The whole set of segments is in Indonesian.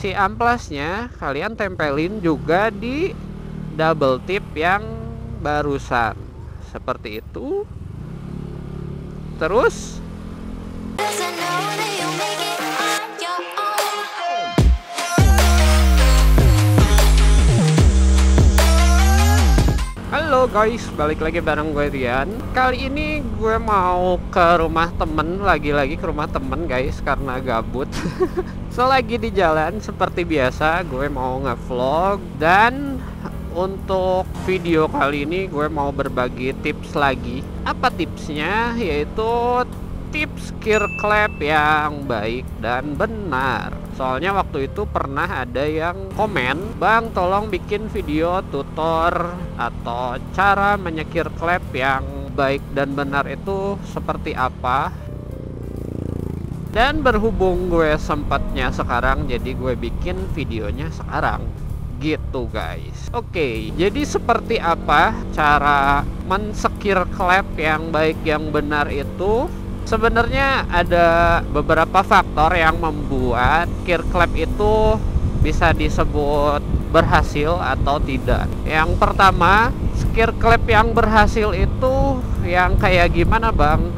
si amplasnya kalian tempelin juga di double tip yang barusan seperti itu. Terus halo guys, balik lagi bareng gue Rian. Kali ini gue mau ke rumah temen, lagi-lagi ke rumah temen guys, karena gabut. Selagi di jalan seperti biasa gue mau ngevlog. Dan untuk video kali ini gue mau berbagi tips lagi. Apa tipsnya? Yaitu tips gear clamp yang baik dan benar. Soalnya waktu itu pernah ada yang komen, "Bang, tolong bikin video tutor atau cara menyekir clamp yang baik dan benar itu seperti apa." Dan berhubung gue sempatnya sekarang, jadi gue bikin videonya sekarang gitu guys. Oke, jadi seperti apa cara mensekir clamp yang baik yang benar itu? Sebenarnya ada beberapa faktor yang membuat gear clamp itu bisa disebut berhasil atau tidak. Yang pertama, gear clamp yang berhasil itu yang kayak gimana bang?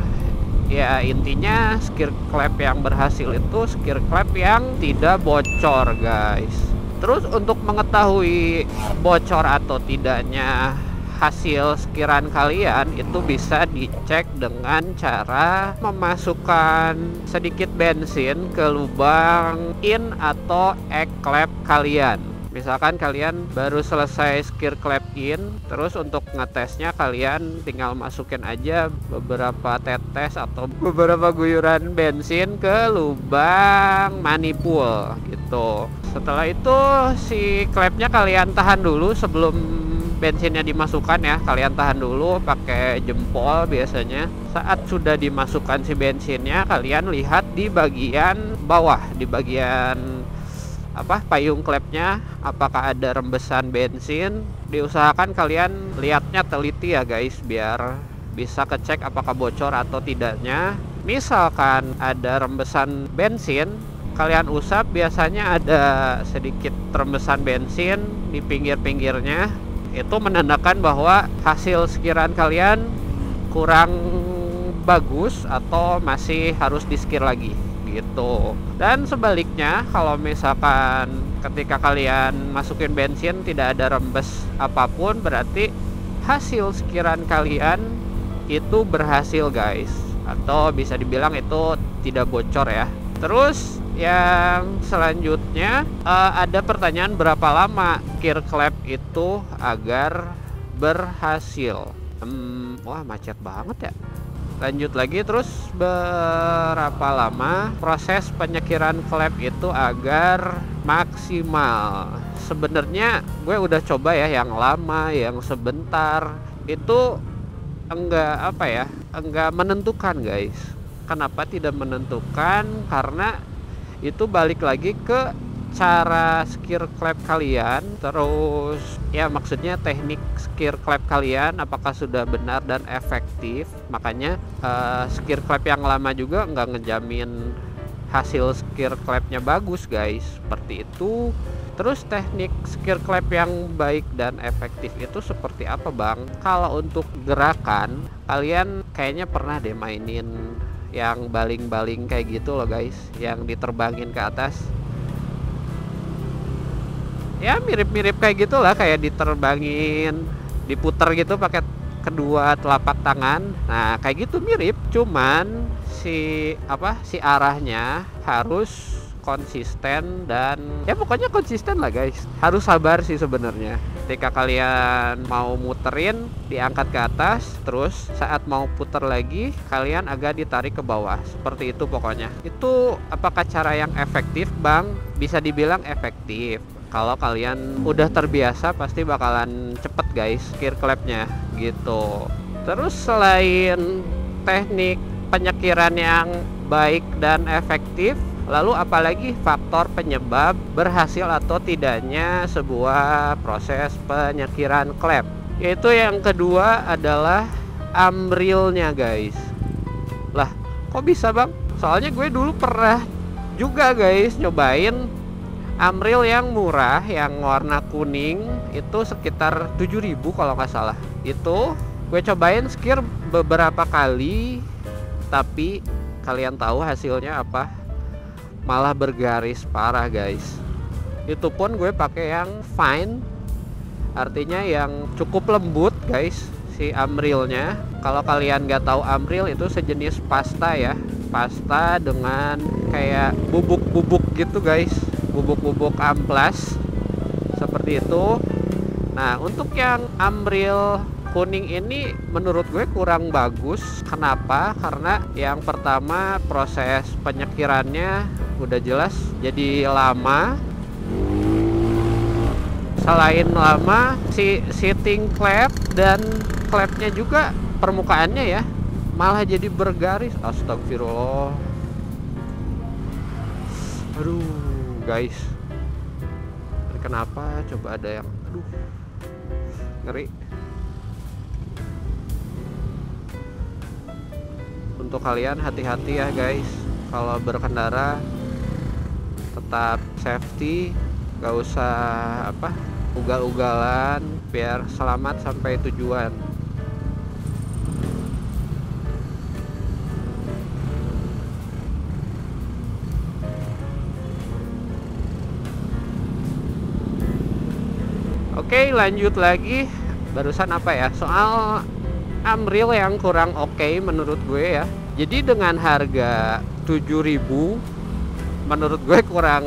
Ya intinya gear clamp yang berhasil itu gear clamp yang tidak bocor guys. Terus untuk mengetahui bocor atau tidaknya hasil sekiran kalian itu bisa dicek dengan cara memasukkan sedikit bensin ke lubang in atau egg clamp kalian. Misalkan kalian baru selesai gear clamp in, terus untuk ngetesnya kalian tinggal masukin aja beberapa tetes atau beberapa guyuran bensin ke lubang manifold gitu. Setelah itu si clampnya kalian tahan dulu sebelum bensinnya dimasukkan ya. Kalian tahan dulu pakai jempol biasanya. Saat sudah dimasukkan si bensinnya, kalian lihat di bagian bawah, di bagian payung klepnya, apakah ada rembesan bensin. Diusahakan kalian lihatnya teliti ya guys, biar bisa kecek apakah bocor atau tidaknya. Misalkan ada rembesan bensin, kalian usap, biasanya ada sedikit rembesan bensin di pinggir-pinggirnya. Itu menandakan bahwa hasil sekiran kalian kurang bagus atau masih harus disekir lagi gitu. Dan sebaliknya, kalau misalkan ketika kalian masukin bensin tidak ada rembes apapun, berarti hasil sekiran kalian itu berhasil guys, atau bisa dibilang itu tidak bocor ya. Terus yang selanjutnya ada pertanyaan, berapa lama gear clamp itu agar berhasil? Wah macet banget ya. Lanjut lagi, terus berapa lama proses penyekiran clamp itu agar maksimal? Sebenarnya gue udah coba ya yang lama, yang sebentar, itu enggak menentukan guys. Kenapa tidak menentukan? Karena itu balik lagi ke cara gear clamp kalian, terus ya maksudnya teknik gear clamp kalian apakah sudah benar dan efektif. Makanya gear clamp yang lama juga nggak ngejamin hasil gear clampnya bagus guys, seperti itu. Terus teknik gear clamp yang baik dan efektif itu seperti apa bang? Kalau untuk gerakan, kalian kayaknya pernah deh mainin yang baling-baling kayak gitu loh guys, yang diterbangin ke atas. Ya mirip-mirip kayak gitulah, kayak diterbangin, diputer gitu pakai kedua telapak tangan. Nah kayak gitu mirip, cuman si arahnya harus konsisten dan ya pokoknya konsisten lah guys. Harus sabar sih sebenarnya. Ketika kalian mau muterin, diangkat ke atas, terus saat mau putar lagi kalian agak ditarik ke bawah, seperti itu pokoknya. Itu apakah cara yang efektif bang? Bisa dibilang efektif. Kalau kalian udah terbiasa pasti bakalan cepet guys gear clampnya gitu. Terus selain teknik penyekiran yang baik dan efektif, lalu apalagi faktor penyebab berhasil atau tidaknya sebuah proses penyekiran clamp? Yaitu yang kedua adalah amrilnya guys. Lah kok bisa bang? Soalnya gue dulu pernah juga guys nyobain Amril yang murah yang warna kuning itu sekitar 7.000 kalau nggak salah. Itu gue cobain skir beberapa kali, tapi kalian tahu hasilnya apa? Malah bergaris parah guys. Itu pun gue pakai yang fine, artinya yang cukup lembut guys si Amrilnya. Kalau kalian nggak tahu, Amril itu sejenis pasta ya, pasta dengan kayak bubuk-bubuk gitu guys, bubuk-bubuk amplas seperti itu. Nah, untuk yang Amril kuning ini menurut gue kurang bagus. Kenapa? Karena yang pertama proses penyekirannya udah jelas jadi lama. Selain lama, si seating clamp dan clampnya juga permukaannya ya malah jadi bergaris. Astagfirullah. Aduh guys, kenapa coba ada yang ngeri. Untuk kalian hati-hati ya guys, kalau berkendara tetap safety, gak usah ugal-ugalan, biar selamat sampai tujuan. Oke, lanjut lagi. Barusan apa ya, soal Amril yang kurang oke menurut gue ya. Jadi dengan harga 7.000 menurut gue kurang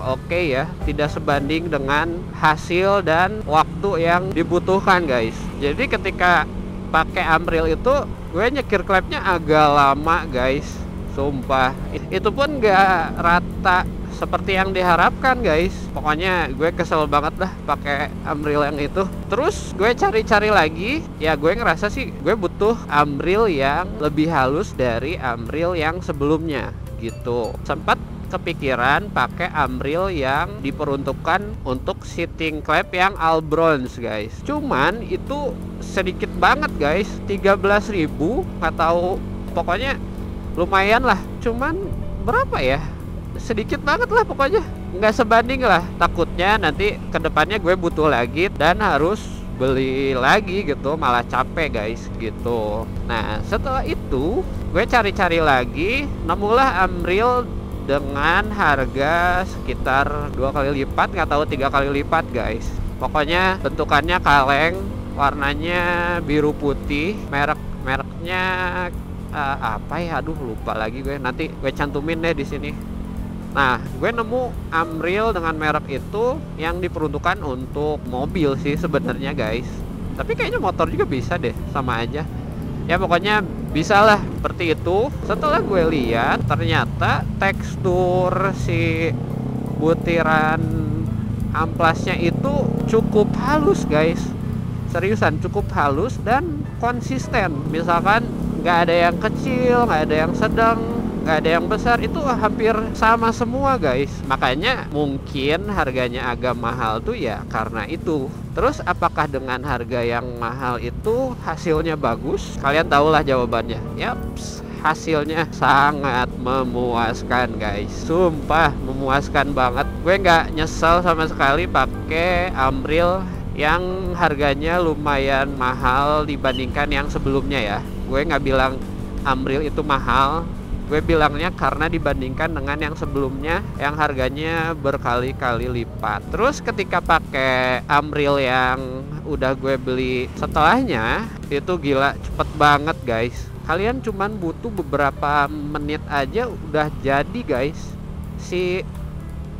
oke ya, tidak sebanding dengan hasil dan waktu yang dibutuhkan guys. Jadi ketika pakai Amril itu gue nyekir clampnya agak lama guys, sumpah. Itu pun gak rata seperti yang diharapkan guys. Pokoknya gue kesel banget dah pakai Amril yang itu. Terus gue cari-cari lagi, ya gue ngerasa sih gue butuh Amril yang lebih halus dari Amril yang sebelumnya gitu. Sempat kepikiran pakai Amril yang diperuntukkan untuk seating clamp yang all bronze guys. Cuman itu sedikit banget guys, 13.000, nggak tahu, pokoknya lumayan lah. Cuman berapa ya, sedikit banget lah pokoknya, nggak sebanding lah. Takutnya nanti kedepannya gue butuh lagi dan harus beli lagi gitu, malah capek guys gitu. Nah setelah itu gue cari-cari lagi, nemulah Amril dengan harga sekitar 2 kali lipat, nggak tahu 3 kali lipat guys. Pokoknya bentukannya kaleng, warnanya biru putih, mereknya apa ya, aduh lupa lagi gue, nanti gue cantumin deh di sini. Nah, gue nemu Amril dengan merek itu yang diperuntukkan untuk mobil sih sebenarnya guys. Tapi kayaknya motor juga bisa deh, sama aja. Ya pokoknya bisa lah seperti itu. Setelah gue lihat, ternyata tekstur si butiran amplasnya itu cukup halus guys. Seriusan cukup halus dan konsisten. Misalkan nggak ada yang kecil, nggak ada yang sedang, nggak ada yang besar, itu hampir sama semua guys. Makanya mungkin harganya agak mahal tuh ya karena itu. Terus apakah dengan harga yang mahal itu hasilnya bagus? Kalian tahulah jawabannya. Yaps, hasilnya sangat memuaskan guys. Sumpah memuaskan banget. Gue nggak nyesel sama sekali pakai Amril yang harganya lumayan mahal dibandingkan yang sebelumnya ya. Gue nggak bilang Amril itu mahal, gue bilangnya karena dibandingkan dengan yang sebelumnya yang harganya berkali-kali lipat. Terus ketika pakai Amril yang udah gue beli setelahnya, itu gila cepet banget guys. Kalian cuman butuh beberapa menit aja udah jadi guys. Si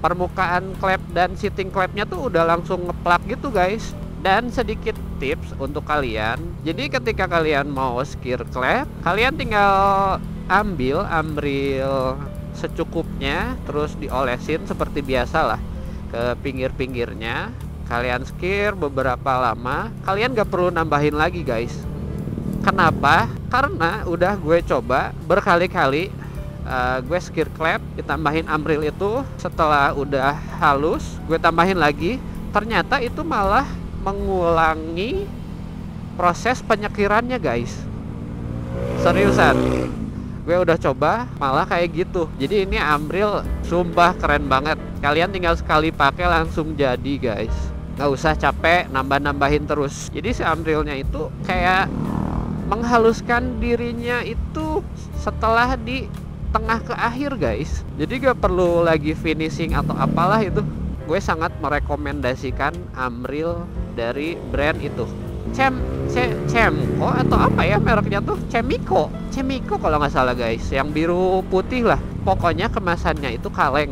permukaan klep dan seating klepnya tuh udah langsung ngeplak gitu guys. Dan sedikit tips untuk kalian, jadi ketika kalian mau skir klep, kalian tinggal ambil Amril secukupnya, terus diolesin seperti biasa lah ke pinggir-pinggirnya. Kalian skir beberapa lama, kalian gak perlu nambahin lagi guys. Kenapa? Karena udah gue coba berkali-kali, gue skir klep ditambahin Amril itu, setelah udah halus gue tambahin lagi, ternyata itu malah mengulangi proses penyekirannya guys. Seriusan, Gue udah coba malah kayak gitu. Jadi ini Amril sumpah keren banget. Kalian tinggal sekali pakai langsung jadi guys. Nggak usah capek nambah-nambahin terus. Jadi si Amrilnya itu kayak menghaluskan dirinya itu setelah di tengah ke akhir guys. Jadi gak perlu lagi finishing atau apalah itu. Gue sangat merekomendasikan Amril dari brand itu. Cemco atau apa ya mereknya tuh? Cemiko kalau nggak salah guys. Yang biru putih lah. Pokoknya kemasannya itu kaleng.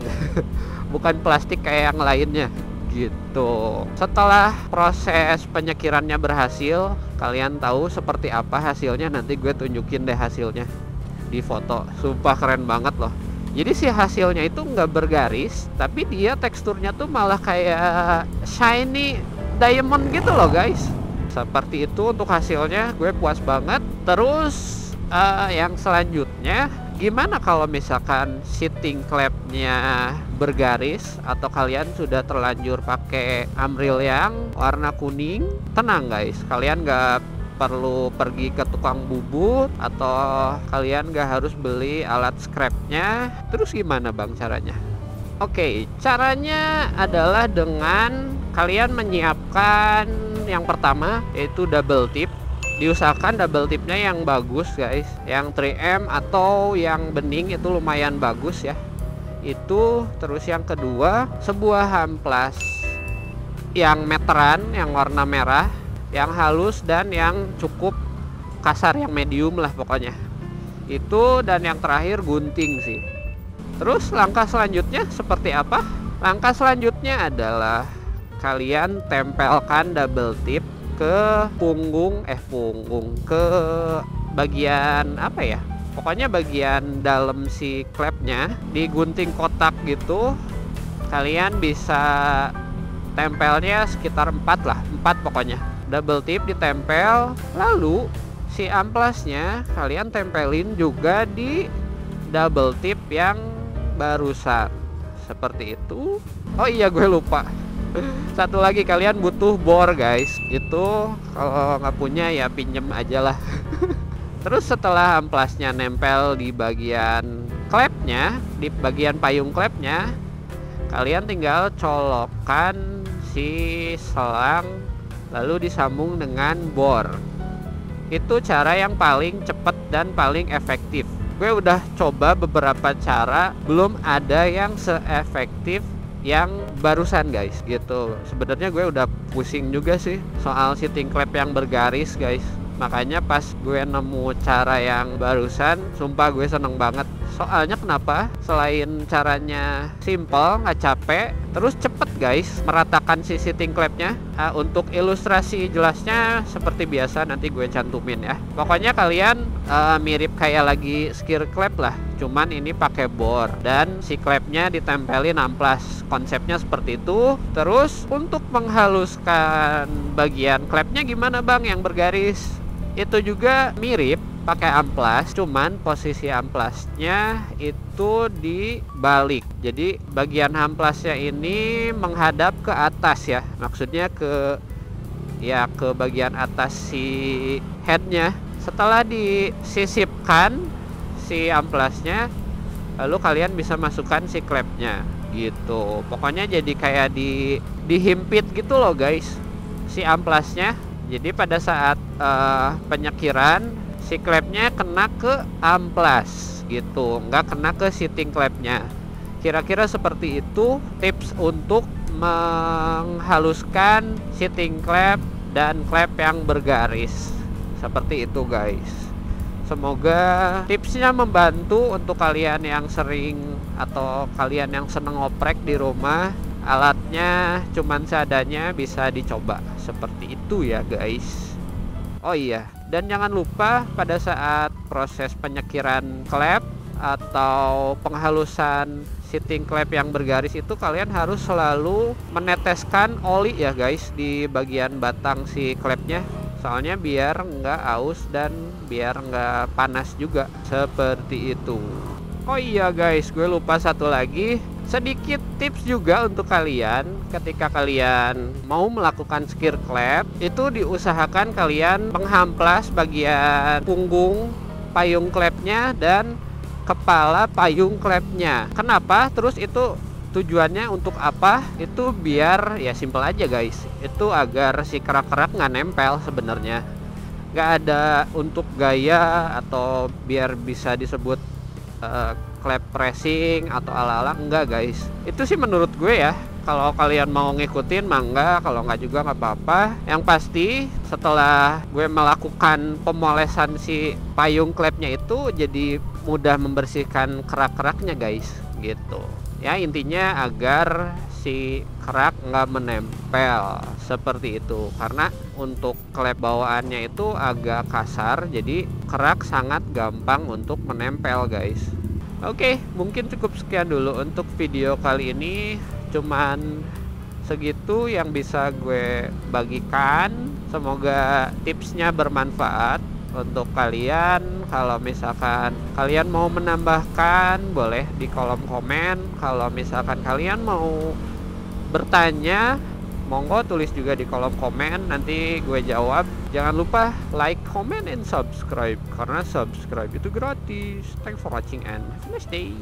Bukan plastik kayak yang lainnya gitu. Setelah proses penyekirannya berhasil, kalian tahu seperti apa hasilnya. Nanti gue tunjukin deh hasilnya di foto. Sumpah keren banget loh. Jadi si hasilnya itu nggak bergaris, tapi dia teksturnya tuh malah kayak shiny diamond gitu loh guys. Seperti itu untuk hasilnya, gue puas banget. Terus yang selanjutnya, gimana kalau misalkan seating clamp-nya bergaris atau kalian sudah terlanjur pakai Amril yang warna kuning? Tenang guys, kalian nggak perlu pergi ke tukang bubut atau kalian gak harus beli alat scrapnya. Terus gimana bang caranya? Oke, caranya adalah dengan kalian menyiapkan yang pertama yaitu double tip. Diusahakan double tipnya yang bagus guys, yang 3M atau yang bening itu lumayan bagus ya. Itu terus yang kedua sebuah amplas yang meteran, yang warna merah, yang halus dan yang cukup kasar, yang medium lah pokoknya itu. Dan yang terakhir gunting sih. Terus langkah selanjutnya seperti apa? Langkah selanjutnya adalah kalian tempelkan double tip ke punggung ke bagian apa ya, pokoknya bagian dalam si klepnya, digunting kotak gitu. Kalian bisa tempelnya sekitar 4 lah, 4 pokoknya. Double tip ditempel, lalu si amplasnya kalian tempelin juga di double tip yang barusan seperti itu. Oh iya gue lupa, satu lagi kalian butuh bor guys. Itu kalau nggak punya ya pinjem aja lah. Terus setelah amplasnya nempel di bagian klepnya, di bagian payung klepnya, kalian tinggal colokkan si selang lalu disambung dengan bor. Itu cara yang paling cepat dan paling efektif. Gue udah coba beberapa cara, belum ada yang seefektif yang barusan guys gitu. Sebenarnya gue udah pusing juga sih soal seating clamp yang bergaris guys. Makanya pas gue nemu cara yang barusan, sumpah gue seneng banget. Soalnya kenapa? Selain caranya simple, nggak capek, terus cepet guys meratakan si seating clamp-nya. Untuk ilustrasi jelasnya seperti biasa nanti gue cantumin ya. Pokoknya kalian mirip kayak lagi skir clamp lah, cuman ini pakai bor dan si clamp-nya ditempelin amplas. Konsepnya seperti itu. Terus untuk menghaluskan bagian clamp-nya gimana bang yang bergaris? Itu juga mirip pakai amplas, cuman posisi amplasnya itu dibalik. Jadi bagian amplasnya ini menghadap ke atas ya, maksudnya ke bagian atas si headnya. Setelah disisipkan si amplasnya, lalu kalian bisa masukkan si klepnya gitu. Pokoknya jadi kayak dihimpit gitu loh guys si amplasnya. Jadi pada saat penyekiran si klepnya kena ke amplas gitu, nggak kena ke seating klepnya. Kira-kira seperti itu tips untuk menghaluskan seating klep dan klep yang bergaris. Seperti itu guys. Semoga tipsnya membantu untuk kalian yang sering atau kalian yang seneng ngoprek di rumah. Alatnya cuman seadanya, bisa dicoba seperti itu ya guys. Oh iya, dan jangan lupa pada saat proses penyekiran klep atau penghalusan seating klep yang bergaris itu kalian harus selalu meneteskan oli ya guys di bagian batang si klepnya. Soalnya biar nggak aus dan biar nggak panas juga. Seperti itu. Oh iya guys, gue lupa satu lagi. Sedikit tips juga untuk kalian ketika kalian mau melakukan skir klep, itu diusahakan kalian menghamplas bagian punggung payung klepnya dan kepala payung klepnya. Kenapa? Terus itu tujuannya untuk apa? Itu biar ya simple aja guys, itu agar si kerak-kerak nggak nempel sebenarnya. Nggak ada untuk gaya atau biar bisa disebut klep racing atau ala-ala, enggak guys. Itu sih menurut gue ya. Kalau kalian mau ngikutin mangga, kalau nggak juga nggak apa-apa. Yang pasti setelah gue melakukan pemolesan si payung klepnya itu jadi mudah membersihkan kerak-keraknya guys, gitu. Ya intinya agar si kerak nggak menempel seperti itu. Karena untuk klep bawaannya itu agak kasar, jadi kerak sangat gampang untuk menempel guys. Oke, mungkin cukup sekian dulu untuk video kali ini. Cuman segitu yang bisa gue bagikan. Semoga tipsnya bermanfaat untuk kalian. Kalau misalkan kalian mau menambahkan, boleh di kolom komen. Kalau misalkan kalian mau bertanya, monggo tulis juga di kolom komen, nanti gue jawab. Jangan lupa like, comment, and subscribe, karena subscribe itu gratis. Thanks for watching and have a nice day.